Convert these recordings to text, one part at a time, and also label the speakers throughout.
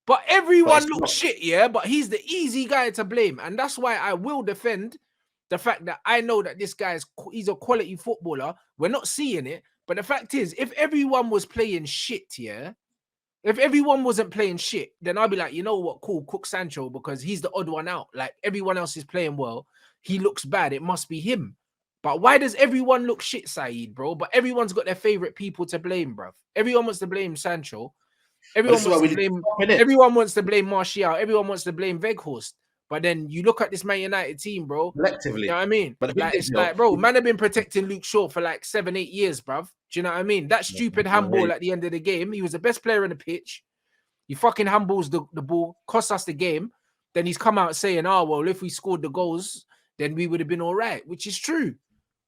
Speaker 1: But
Speaker 2: But
Speaker 1: everyone
Speaker 2: it's
Speaker 1: looks
Speaker 2: not.
Speaker 1: shit, yeah. But he's the easy guy to blame, and that's why I will defend the fact that I know that this guy he's a quality footballer. We're not seeing it, but the fact is, if everyone was playing shit, yeah, if everyone wasn't playing shit, then I'll be like, you know what, cool, cook Sancho because he's the odd one out. Like everyone else is playing well, he looks bad. It must be him. But why does everyone look shit, Saeed, bro? But everyone's got their favorite people to blame, bro. Everyone wants to blame Sancho.
Speaker 2: But this
Speaker 1: Everyone
Speaker 2: is why
Speaker 1: wants
Speaker 2: we
Speaker 1: to
Speaker 2: need to
Speaker 1: blame.
Speaker 2: stop, innit?
Speaker 1: Everyone wants to blame Martial. Everyone wants to blame Weghorst. But then you look at this Man United team, bro.
Speaker 2: Collectively.
Speaker 1: You know what I mean?
Speaker 2: But the thing
Speaker 1: Like
Speaker 2: is,
Speaker 1: it's like, bro, man have been protecting Luke Shaw for like 7-8 years, bruv. Do you know what I mean? That stupid handball at the end of the game. He was the best player on the pitch. He fucking handballs the ball, cost us the game. Then he's come out saying, "Oh well, if we scored the goals, then we would have been all right," which is true.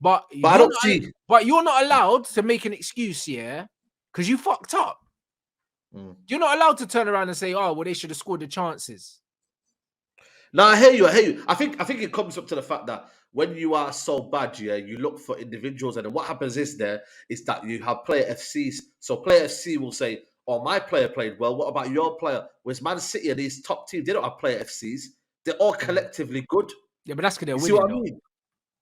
Speaker 1: But
Speaker 2: I don't see.
Speaker 1: But you're not allowed to make an excuse, yeah, because you fucked up. You're not allowed to turn around and say, "Oh well, they should have scored the chances."
Speaker 2: No, I hear you. I hear you. I think it comes up to the fact that when you are so bad, yeah, you look for individuals, and then what happens is that you have player FCs. So player FC will say, "Oh, my player played well. What about your player?" Whereas Man City and these top teams, they don't have player FCs. They're all collectively good.
Speaker 1: Yeah, but that's because they're
Speaker 2: You see
Speaker 1: winning,
Speaker 2: what I
Speaker 1: though.
Speaker 2: mean?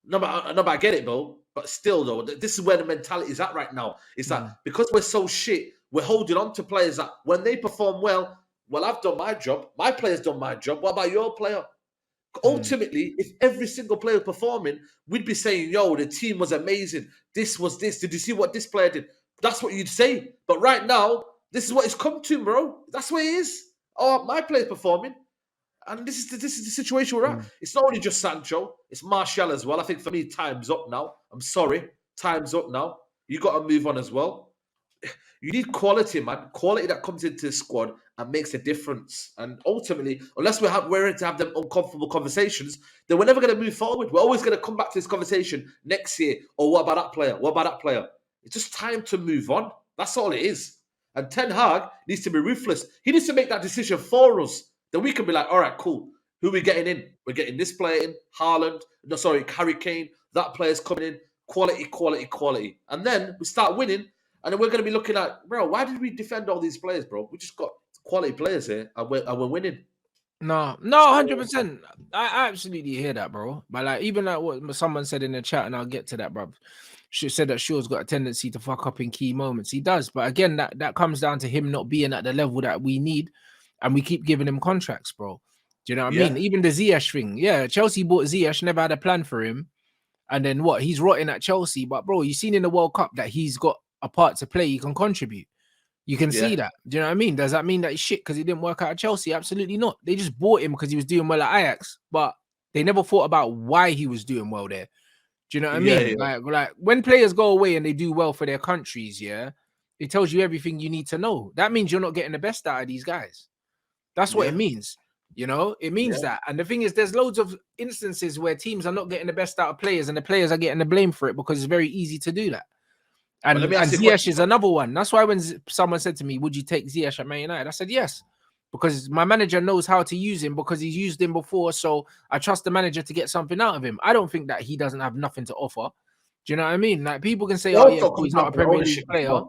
Speaker 2: No, but I get it, bro. But still, though, this is where the mentality is at right now. It's that because we're so shit, we're holding on to players that when they perform well, I've done my job. My player's done my job. What about your player? Ultimately, if every single player performing, we'd be saying, yo, the team was amazing. This was this. Did you see what this player did? That's what you'd say. But right now, this is what it's come to, bro. That's what it is. Oh, my player's performing. And this is the situation we're at. It's not only just Sancho, it's Martial as well. I think for me, time's up now. I'm sorry. Time's up now. You got to move on as well. You need quality, man. Quality that comes into the squad and makes a difference. And ultimately, unless we're in to have them uncomfortable conversations, then we're never going to move forward. We're always going to come back to this conversation next year. Oh, what about that player? What about that player? It's just time to move on. That's all it is. And Ten Hag needs to be ruthless. He needs to make that decision for us. Then we can be like, all right, cool. Who are we getting in? We're getting this player in, Haaland. No, sorry, Harry Kane. That player's coming in. Quality, quality, quality. And then we start winning. And then we're going to be looking at, bro, why did we defend all these players, bro? We just got quality players here, and we're winning.
Speaker 1: No, 100%. I absolutely hear that, bro. But like, even like what someone said in the chat, and I'll get to that, bro. She said that Shaw's got a tendency to fuck up in key moments. He does, but again, that comes down to him not being at the level that we need, and we keep giving him contracts, bro. Do you know what I mean? Even the Ziyech thing, yeah. Chelsea bought Ziyech, never had a plan for him, and then what? He's rotting at Chelsea, but bro, you've seen in the World Cup that he's got a part to play. He can contribute. You can see that. Do you know what I mean? Does that mean that he's shit because he didn't work out at Chelsea? Absolutely not. They just bought him because he was doing well at Ajax, but they never thought about why he was doing well there. Do you know what I mean? Like when players go away and they do well for their countries, yeah, it tells you everything you need to know. That means you're not getting the best out of these guys. That's what it means. You know, it means that. And the thing is, there's loads of instances where teams are not getting the best out of players and the players are getting the blame for it because it's very easy to do that. And Ziyech is another one. That's why when someone said to me, would you take Ziyech at Man United? I said, yes, because my manager knows how to use him because he's used him before. So I trust the manager to get something out of him. I don't think that he doesn't have nothing to offer. Do you know what I mean? Like people can say, oh, yeah, he's not a Premier League player.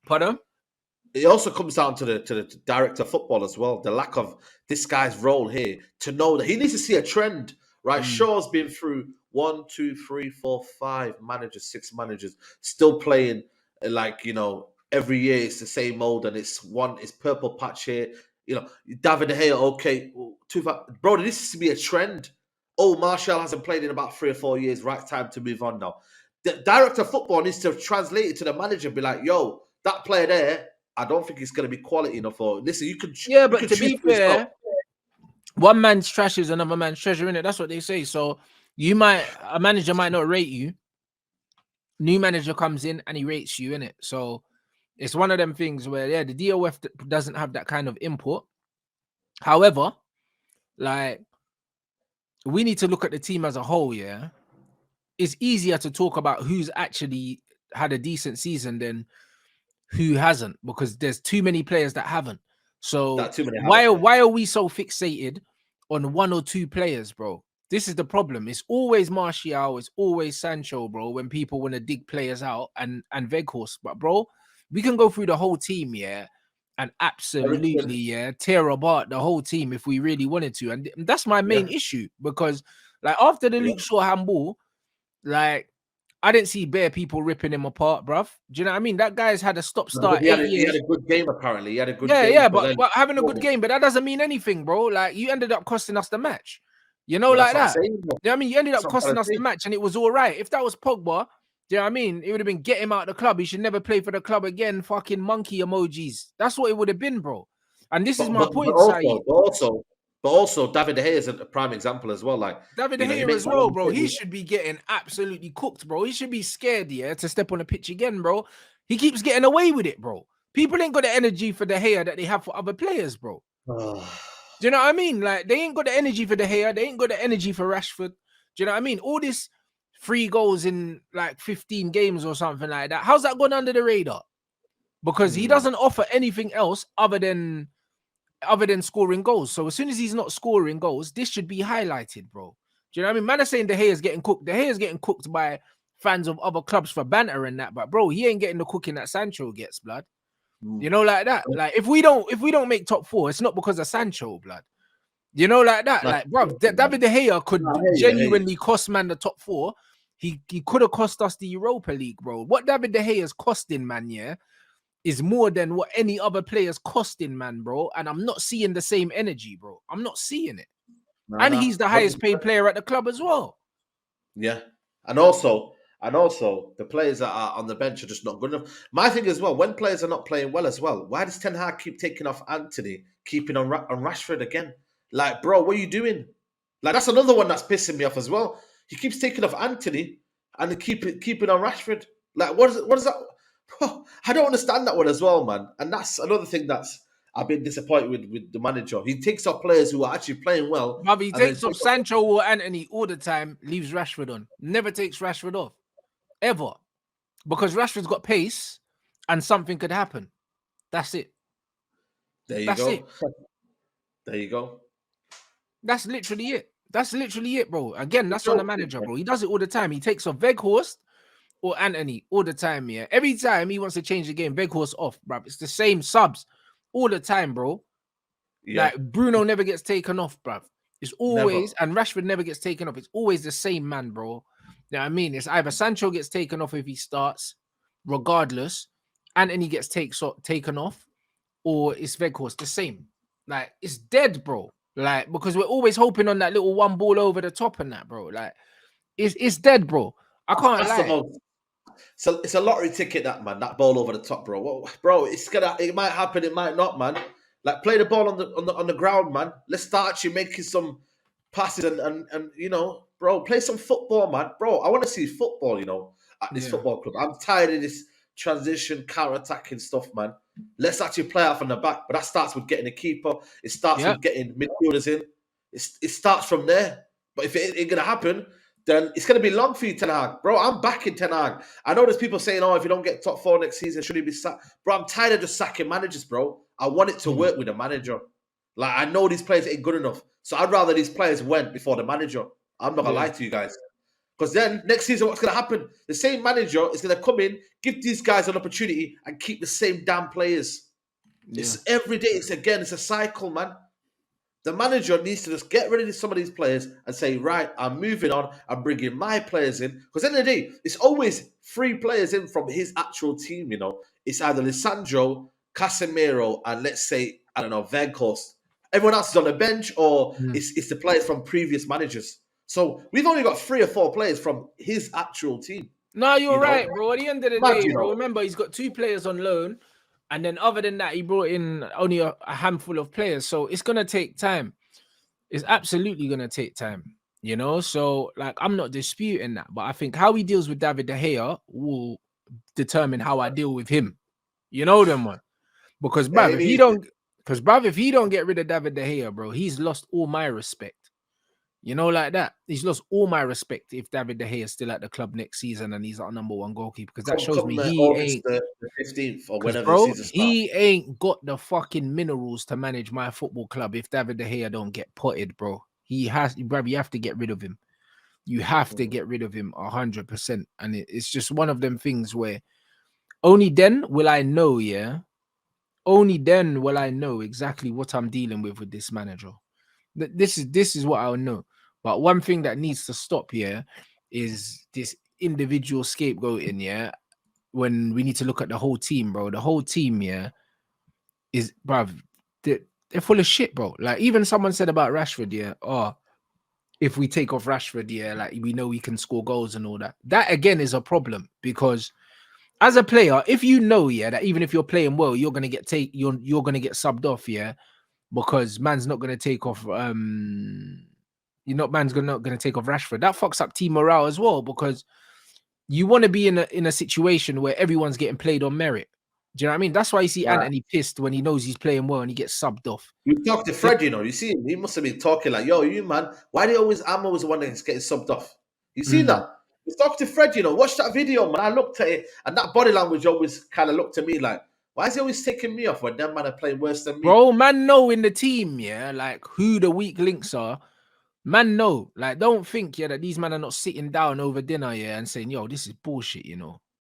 Speaker 1: Pardon?
Speaker 2: It also comes down to the director of football as well. The lack of this guy's role here to know that he needs to see a trend, right? Shaw's been through 1, 2, 3, 4, 5 managers, 6 managers, still playing like, you know, every year it's the same mold and it's purple patch here. You know, David De Gea, okay, bro, this needs to be a trend. Oh, Martial hasn't played in about 3 or 4 years. Right time to move on now. The director of football needs to translate it to the manager and be like, yo, that player there, I don't think it's going to be quality enough. Or listen, you can
Speaker 1: but to be fair, one man's trash is another man's treasure, innit? That's what they say. So a manager might not rate you. New manager comes in and he rates you, innit? So it's one of them things where the DOF doesn't have that kind of input. However, like we need to look at the team as a whole. Yeah, it's easier to talk about who's actually had a decent season than who hasn't because there's too many players that haven't. So why are we so fixated on 1 or 2 players, bro? This is the problem. It's always Martial, it's always Sancho, bro, when people want to dig players out and Weghorst. But bro, we can go through the whole team, yeah, and absolutely tear apart the whole team if we really wanted to. And that's my main issue, because like after the Luke Shaw handball, like I didn't see bare people ripping him apart, bruv. Do you know what I mean? That guy's had a stop-start
Speaker 2: He
Speaker 1: 8
Speaker 2: had
Speaker 1: years.
Speaker 2: a good game apparently. He had a good
Speaker 1: Yeah,
Speaker 2: game,
Speaker 1: but having a good game, but that doesn't mean anything, bro. Like you ended up costing us the match. You know, like
Speaker 2: that's
Speaker 1: that.
Speaker 2: what I'm saying, bro.
Speaker 1: You know what I mean? You ended up costing us the match, and it was all right. If that was Pogba, do you know what I mean? It would have been get him out of the club. He should never play for the club again. Fucking monkey emojis. That's what it would have been, bro. And this is my point, Saeed.
Speaker 2: But also, David De Gea is a prime example as well. Like
Speaker 1: David De Gea as well, bro. He should be getting absolutely cooked, bro. He should be scared, to step on the pitch again, bro. He keeps getting away with it, bro. People ain't got the energy for De Gea that they have for other players, bro. Do you know what I mean? Like, they ain't got the energy for De Gea. They ain't got the energy for Rashford. Do you know what I mean? All this 3 goals in like 15 games or something like that. How's that gone under the radar? Because he doesn't offer anything else other than scoring goals. So as soon as he's not scoring goals, this should be highlighted, bro. Do you know what I mean? Man are saying De Gea is getting cooked. De Gea is getting cooked by fans of other clubs for banter and that, but bro, he ain't getting the cooking that Sancho gets, blood. You know, like that. Like if we don't make top 4, it's not because of Sancho, blood. You know, like that. Like, bro, David De Gea could genuinely cost man the top 4. He could have cost us the Europa League, bro. What David De Gea is costing, man, is more than what any other player's costing, man, bro. And I'm not seeing the same energy, bro. I'm not seeing it. He's the highest paid player at the club as well.
Speaker 2: Yeah. And also the players that are on the bench are just not good enough. My thing as well, when players are not playing well as well, why does Ten Hag keep taking off Anthony, keeping on Rashford again? Like, bro, what are you doing? Like, that's another one that's pissing me off as well. He keeps taking off Anthony and keeping on Rashford. Like, what is that? I don't understand that one as well, man. And that's another thing I've been disappointed with the manager. He takes off players who are actually playing well.
Speaker 1: But he takes off Sancho or Anthony all the time, leaves Rashford on. Never takes Rashford off. Ever. Because Rashford's got pace and something could happen. That's it.
Speaker 2: There you go. There you go.
Speaker 1: That's literally it. That's literally it, bro. Again, that's on the manager, bro. He does it all the time. He takes off Weghorst or Anthony all the time, yeah. Every time he wants to change the game, Weghorst off, bro. It's the same subs all the time, bro. Yeah. Like Bruno never gets taken off, bro. It's always, and Rashford never gets taken off. It's always the same man, bro. You know what I mean? It's either Sancho gets taken off if he starts, regardless. Anthony gets taken off, or it's Weghorst, the same. Like, it's dead, bro. Like, because we're always hoping on that little one ball over the top and that, bro. Like, it's dead, bro. I can't lie.
Speaker 2: So it's a lottery ticket, that man. That ball over the top, bro. Well, bro, it might happen, it might not, man. Like, play the ball on the ground, man. Let's start actually making some passes and you know, bro, play some football, man. Bro, I want to see football, you know, at this football club. I'm tired of this transition, counter-attacking stuff, man. Let's actually play out from the back. But that starts with getting a keeper. It starts with getting midfielders in. It starts from there. But if it ain't going to happen, then it's going to be long for you, Ten Hag. Bro, I'm backing Ten Hag. I know there's people saying, if you don't get top 4 next season, should he be sacked? Bro, I'm tired of just sacking managers, bro. I want it to work with a manager. Like, I know these players ain't good enough. So I'd rather these players went before the manager. I'm not going to lie to you guys. Because then next season, what's going to happen? The same manager is going to come in, give these guys an opportunity, and keep the same damn players. Yeah. It's every day. It's a cycle, man. The manager needs to just get rid of some of these players and say, right, I'm moving on. I'm bringing my players in. Because at the end of the day, it's always 3 players in from his actual team, you know. It's either Lisandro, Casemiro, and let's say, I don't know, Weghorst. Everyone else is on the bench, or it's the players from previous managers. So we've only got 3 or 4 players from his actual team.
Speaker 1: No, you're right, bro. At the end of the day, bro, remember, he's got 2 players on loan. And then other than that, he brought in only a handful of players. So it's going to take time. It's absolutely going to take time, you know? So, like, I'm not disputing that. But I think how he deals with David De Gea will determine how I deal with him. You know them, man? Because, bruv, if he don't get rid of David De Gea, bro, he's lost all my respect. You know, like that. He's lost all my respect if David De Gea is still at the club next season and he's our #1 goalkeeper. Because that shows me he ain't
Speaker 2: the 15th or whenever
Speaker 1: bro,
Speaker 2: the season starts.
Speaker 1: He ain't got the fucking minerals to manage my football club if David De Gea don't get potted, bro. He has, bro. You have to get rid of him. You have to get rid of him 100%. And it's just one of them things where only then will I know, only then will I know exactly what I'm dealing with this manager. This is what I'll know. But one thing that needs to stop here is this individual scapegoating. Yeah, when we need to look at the whole team, bro. The whole team, yeah, is bruv, they're full of shit, bro. Like even someone said about Rashford, yeah. Oh, if we take off Rashford, yeah, like we know he can score goals and all that. That again is a problem because as a player, if you know, yeah, that even if you're playing well, you're gonna get you're gonna get subbed off, yeah, because man's not gonna take off not gonna take off Rashford. That fucks up team morale as well because you want to be in a situation where everyone's getting played on merit. Do you know what I mean? That's why you see Anthony pissed when he knows he's playing well and he gets subbed off.
Speaker 2: You talk to Fred, you know, you see him, he must have been talking like, yo, you man, why do you always, I'm always the one that's getting subbed off. You see that? You talk to Fred, you know, watch that video, man. I looked at it, and that body language always kind of looked at me like, why is he always taking me off when them man are playing worse than me?
Speaker 1: Bro, man know in the team, yeah, like who the weak links are. Man know, like don't think, yeah, that these men are not sitting down over dinner, yeah, and saying, yo, this is bullshit, you know.